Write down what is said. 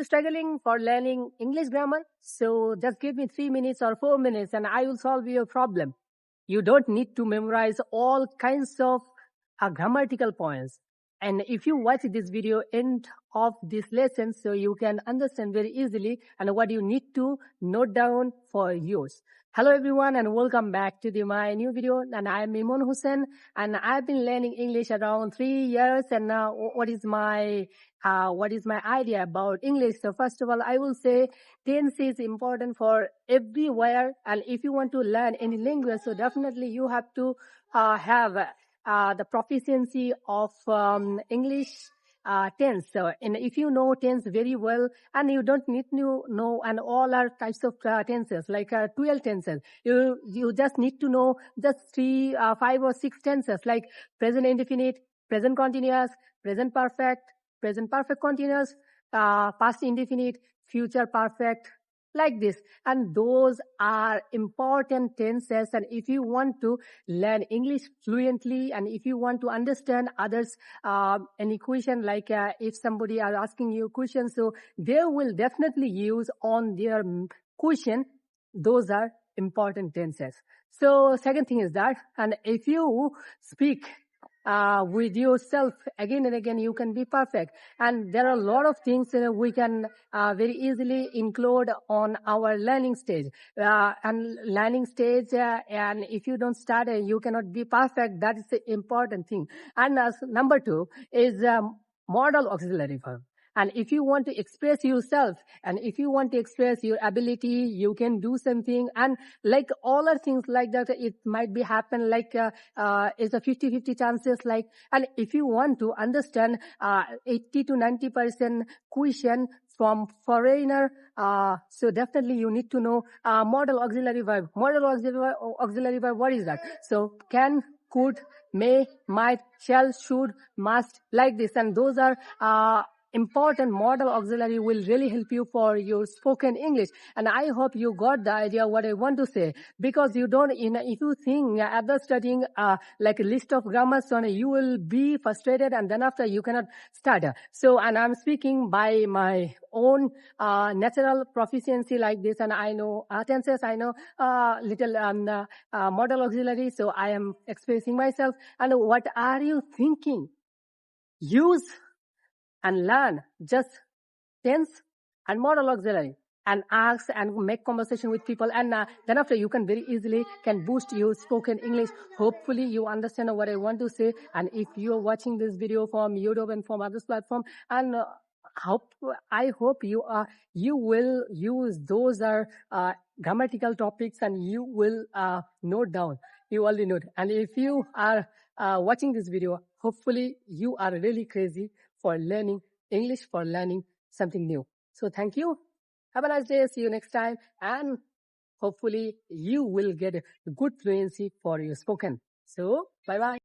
you struggling for learning English grammar? So just give me 3 minutes or 4 minutes and I will solve your problem. You don't need to memorize all kinds of grammatical points. And if you watch this video end of this lesson, so you can understand very easily and what you need to note down for yours. Hello everyone and welcome back to my new video, and I am Imon Hussain and I've been learning English around 3 years. And now what is my idea about English? So first of all, I will say tense is important for everywhere, and if you want to learn any language, so definitely you have to have the proficiency of English tense. So, and if you know tense very well, and you don't need to know and all are types of tenses, like 12 tenses. You just need to know just 3, 5 or 6 tenses, like present indefinite, present continuous, present perfect continuous, past indefinite, future perfect, like this. And those are important tenses. And if you want to learn English fluently, and if you want to understand others an equation, like if somebody are asking you questions, so they will definitely use on their question, those are important tenses. So second thing is that, and if you speak with yourself again and again, you can be perfect. And there are a lot of things we can very easily include on our learning stage. And if you don't start, you cannot be perfect. That is the important thing. And number 2 is modal auxiliary verb. And if you want to express yourself, and if you want to express your ability, you can do something. And like all are things like that, it might be happen like it's a 50-50 chances. Like, and if you want to understand 80 to 90% question from foreigner, so definitely you need to know modal auxiliary verb. Modal auxiliary verb, what is that? So can, could, may, might, shall, should, must, like this. And those are important modal auxiliary, will really help you for your spoken English. And I hope you got the idea what I want to say, because you don't, if you think after studying like a list of grammars, so you will be frustrated, and then after you cannot start. So, and I'm speaking by my own natural proficiency like this, and I know tenses, I know little modal auxiliary, so I am expressing myself. And what are you thinking? Use and learn just tense and modal auxiliary, and ask and make conversation with people, and then after you can very easily can boost your spoken English. Hopefully you understand what I want to say. And if you are watching this video from YouTube and from other platform, and I hope you will use those grammatical topics, and you will note down. You already know. And if you are watching this video, hopefully you are really crazy for learning English, for learning something new. So thank you. Have a nice day. See you next time. And hopefully you will get a good fluency for your spoken. So bye-bye.